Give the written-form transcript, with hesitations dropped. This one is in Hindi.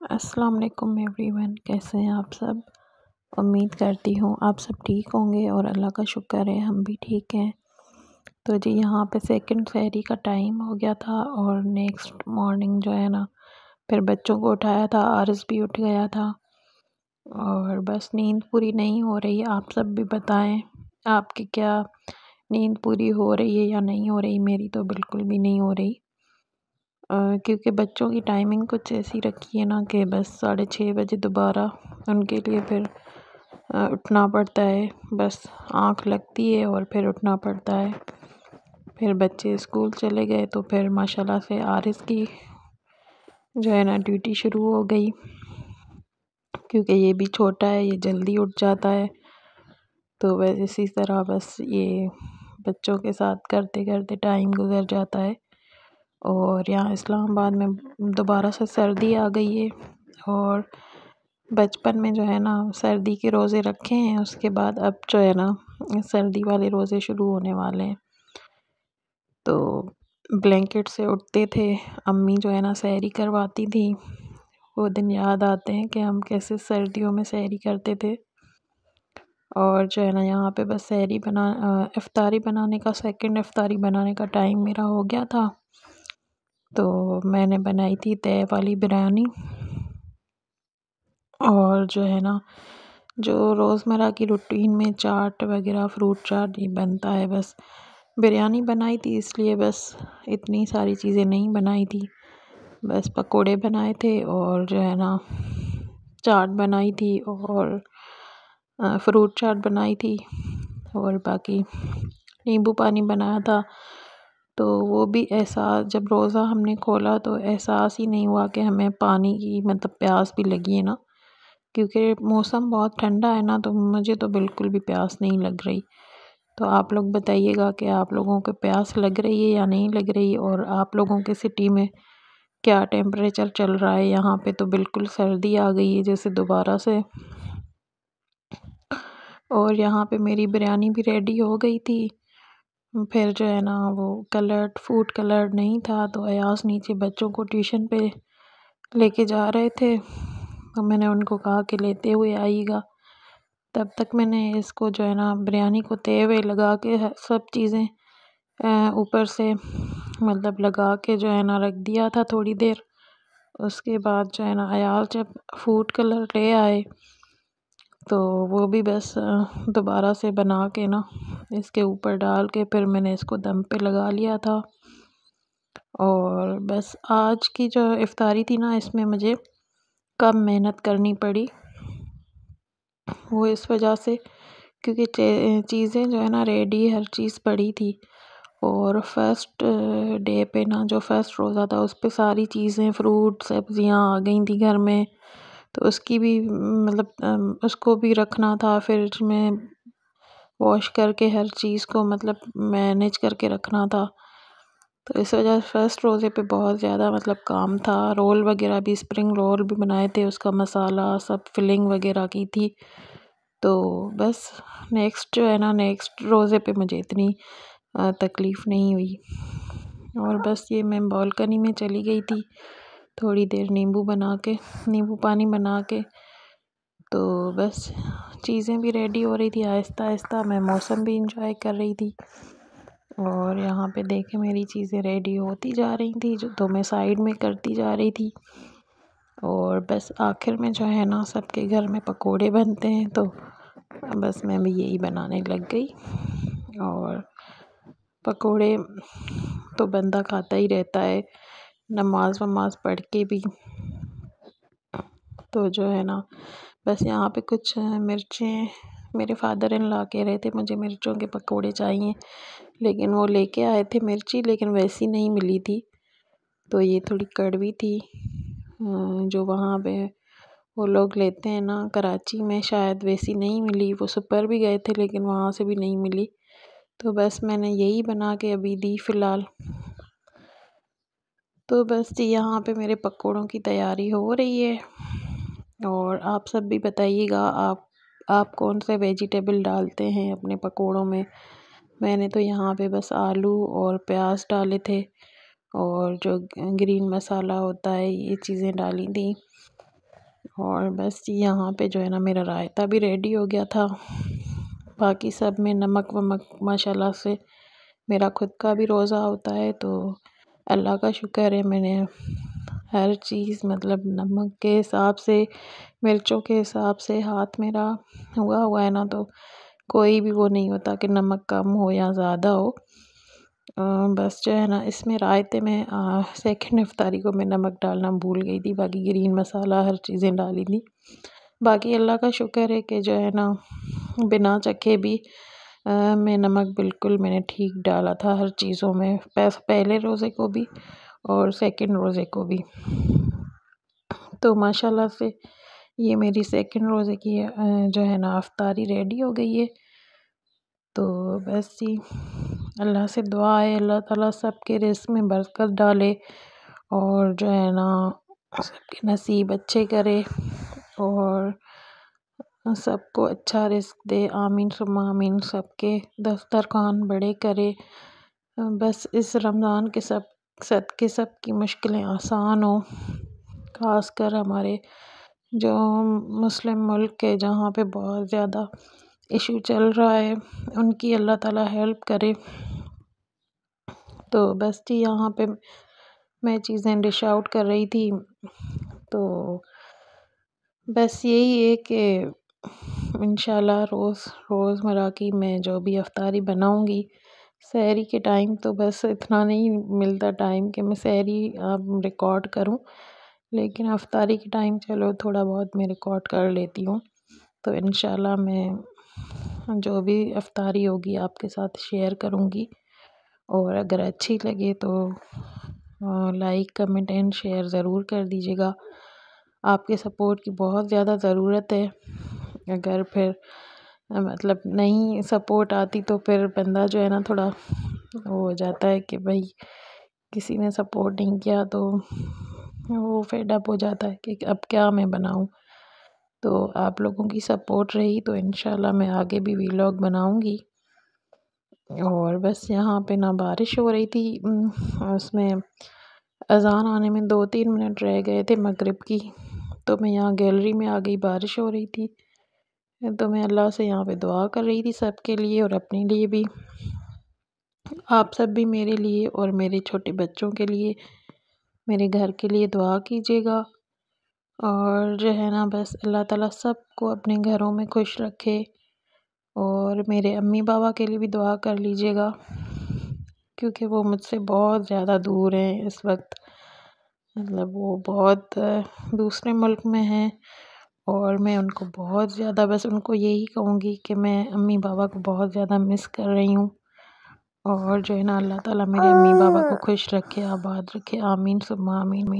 अस्सलाम वालेकुम एवरीवन, कैसे हैं आप सब। उम्मीद करती हूँ आप सब ठीक होंगे और अल्लाह का शुक्र है हम भी ठीक हैं। तो जी यहाँ पे सेकंड सहरी का टाइम हो गया था और नेक्स्ट मॉर्निंग जो है ना फिर बच्चों को उठाया था, आरस भी उठ गया था और बस नींद पूरी नहीं हो रही। आप सब भी बताएं आपकी क्या नींद पूरी हो रही है या नहीं हो रही। मेरी तो बिल्कुल भी नहीं हो रही क्योंकि बच्चों की टाइमिंग कुछ ऐसी रखी है ना कि बस 6:30 बजे दोबारा उनके लिए फिर उठना पड़ता है। बस आँख लगती है और फिर उठना पड़ता है। फिर बच्चे स्कूल चले गए तो फिर माशाल्लाह से आरिस की जो है ना ड्यूटी शुरू हो गई, क्योंकि ये भी छोटा है, ये जल्दी उठ जाता है। तो वैसे इसी तरह बस ये बच्चों के साथ करते करते टाइम गुजर जाता है। और यहाँ इस्लामाबाद में दोबारा से सर्दी आ गई है और बचपन में जो है ना सर्दी के रोज़े रखे हैं, उसके बाद अब जो है ना सर्दी वाले रोज़े शुरू होने वाले हैं। तो ब्लैंकेट से उठते थे, अम्मी जो है ना सहरी करवाती थी। वो दिन याद आते हैं कि हम कैसे सर्दियों में सहरी करते थे। और जो है ना यहाँ पे बस इफ्तारी बनाने का सेकंड इफ्तारी बनाने का टाइम मेरा हो गया था। तो मैंने बनाई थी तय वाली बिरयानी और जो है ना जो रोज़मर्रा की रूटीन में चाट वगैरह फ्रूट चाट ये बनता है, बस बिरयानी बनाई थी इसलिए बस इतनी सारी चीज़ें नहीं बनाई थी। बस पकोड़े बनाए थे और जो है ना चाट बनाई थी और फ्रूट चाट बनाई थी और बाकी नींबू पानी बनाया था। तो वो भी ऐसा जब रोज़ा हमने खोला तो एहसास ही नहीं हुआ कि हमें पानी की मतलब प्यास भी लगी है ना, क्योंकि मौसम बहुत ठंडा है ना, तो मुझे तो बिल्कुल भी प्यास नहीं लग रही। तो आप लोग बताइएगा कि आप लोगों को प्यास लग रही है या नहीं लग रही, और आप लोगों के सिटी में क्या टेम्परेचर चल रहा है। यहाँ पे तो बिल्कुल सर्दी आ गई है जैसे दोबारा से। और यहाँ पे मेरी बिरयानी भी रेडी हो गई थी। फिर जो है ना वो कलर्ड फूड कलर्ड नहीं था, तो अयास नीचे बच्चों को ट्यूशन पे लेके जा रहे थे, तो मैंने उनको कहा कि लेते हुए आइएगा। तब तक मैंने इसको जो है ना बिरयानी को तवे लगा के सब चीज़ें ऊपर से मतलब लगा के जो है ना रख दिया था थोड़ी देर। उसके बाद जो है ना अयाल जब फूड कलर ले आए तो वो भी बस दोबारा से बना के ना इसके ऊपर डाल के फिर मैंने इसको दम पे लगा लिया था। और बस आज की जो इफ्तारी थी ना इसमें मुझे कम मेहनत करनी पड़ी, वो इस वजह से क्योंकि चीज़ें जो है ना रेडी हर चीज़ पड़ी थी। और फर्स्ट डे पे ना जो फर्स्ट रोज़ा था उस पे सारी चीज़ें फ्रूट सब्जियां आ गई थी घर में, तो उसकी भी मतलब उसको भी रखना था फ्रिज में वॉश करके हर चीज़ को मतलब मैनेज करके रखना था। तो इस वजह से फ़र्स्ट रोज़े पे बहुत ज़्यादा मतलब काम था। रोल वगैरह भी स्प्रिंग रोल भी बनाए थे, उसका मसाला सब फिलिंग वगैरह की थी। तो बस नेक्स्ट जो है ना नेक्स्ट रोज़े पे मुझे इतनी तकलीफ़ नहीं हुई। और बस ये मैं बालकनी में चली गई थी थोड़ी देर नींबू पानी बना के। तो बस चीज़ें भी रेडी हो रही थी आहिस्ता आहिस्ता, मैं मौसम भी इंजॉय कर रही थी। और यहाँ पे देखे मेरी चीज़ें रेडी होती जा रही थी जो तो मैं साइड में करती जा रही थी। और बस आखिर में जो है ना सबके घर में पकोड़े बनते हैं, तो बस मैं भी यही बनाने लग गई। और पकोड़े तो बंदा खाता ही रहता है नमाज वमाज पढ़ के भी। तो जो है ना बस यहाँ पे कुछ मिर्चें मेरे फादर इन ला कह रहे थे मुझे मिर्चों के पकोड़े चाहिए, लेकिन वो लेके आए थे मिर्ची लेकिन वैसी नहीं मिली थी, तो ये थोड़ी कड़वी थी। जो वहाँ पे वो लोग लेते हैं ना कराची में शायद वैसी नहीं मिली, वो सुपर भी गए थे लेकिन वहाँ से भी नहीं मिली। तो बस मैंने यही बना के अभी दी फ़िलहाल। तो बस जी यहाँ पे मेरे पकोड़ों की तैयारी हो रही है। और आप सब भी बताइएगा आप कौन से वेजिटेबल डालते हैं अपने पकोड़ों में। मैंने तो यहाँ पे बस आलू और प्याज डाले थे और जो ग्रीन मसाला होता है ये चीज़ें डाली थी। और बस यहाँ पे जो है ना मेरा रायता भी रेडी हो गया था। बाकी सब में नमक वमक माशाल्लाह से मेरा खुद का भी रोज़ा होता है, तो अल्लाह का शुक्र है मैंने हर चीज़ मतलब नमक के हिसाब से, मिर्चों के हिसाब से हाथ मेरा हुआ है ना, तो कोई भी वो नहीं होता कि नमक कम हो या ज़्यादा हो। बस जो है ना इसमें रायते में सेकंड इफ्तारी को मैं नमक डालना भूल गई थी, बाकी ग्रीन मसाला हर चीज़ें डाली थी। बाकी अल्लाह का शुक्र है कि जो है ना बिना चखे भी मैं नमक बिल्कुल मैंने ठीक डाला था हर चीज़ों में, पहले रोज़े को भी और सेकंड रोज़े को भी। तो माशाल्लाह से ये मेरी सेकंड रोज़े की जो है ना इफ्तारी रेडी हो गई है। तो बस जी अल्लाह से दुआ है अल्लाह ताला सबके रिज़्क़ में बरकत डाले और जो है ना सबके नसीब अच्छे करे और सबको अच्छा रिज़्क़ दे। आमीन सुम्मा आमीन। सबके दस्तरखान बड़े करे। बस इस रमज़ान के सदके सबकी मुश्किलें आसान हो। ख़ासकर हमारे जो मुस्लिम मुल्क है जहाँ पे बहुत ज़्यादा इशू चल रहा है, उनकी अल्लाह ताला हेल्प करे। तो बस जी यहाँ पे मैं चीज़ें डिश आउट कर रही थी, तो बस यही है कि इंशाल्लाह रोज़मर्रा की मैं जो भी इफ्तारी बनाऊंगी, सहरी के टाइम तो बस इतना नहीं मिलता टाइम कि मैं सहरी रिकॉर्ड करूं, लेकिन इफ्तारी के टाइम चलो थोड़ा बहुत मैं रिकॉर्ड कर लेती हूँ। तो इंशाल्लाह मैं जो भी इफ्तारी होगी आपके साथ शेयर करूँगी, और अगर अच्छी लगे तो लाइक कमेंट एंड शेयर ज़रूर कर दीजिएगा। आपके सपोर्ट की बहुत ज़्यादा ज़रूरत है। अगर फिर मतलब नहीं सपोर्ट आती तो फिर बंदा जो है ना थोड़ा वो हो जाता है कि भाई किसी ने सपोर्ट नहीं किया, तो वो फेड अप हो जाता है कि अब क्या मैं बनाऊं। तो आप लोगों की सपोर्ट रही तो इंशाल्लाह मैं आगे भी वीलॉग बनाऊंगी। और बस यहाँ पे ना बारिश हो रही थी, उसमें अज़ान आने में 2-3 मिनट रह गए थे मगरिब की, तो मैं यहाँ गैलरी में आ गई, बारिश हो रही थी। तो मैं अल्लाह से यहाँ पे दुआ कर रही थी सबके लिए और अपने लिए भी। आप सब भी मेरे लिए और मेरे छोटे बच्चों के लिए, मेरे घर के लिए दुआ कीजिएगा। और जो है ना बस अल्लाह ताला सबको अपने घरों में खुश रखे। और मेरे अम्मी बाबा के लिए भी दुआ कर लीजिएगा, क्योंकि वो मुझसे बहुत ज़्यादा दूर हैं इस वक्त, मतलब वो बहुत दूसरे मुल्क में हैं। और मैं उनको बहुत ज़्यादा बस उनको यही कहूँगी कि मैं अम्मी बाबा को बहुत ज़्यादा मिस कर रही हूँ। और जो है ना अल्लाह ताला मेरे अम्मी बाबा को खुश रखे, आबाद रखे। आमीन सुम्मा आमीन।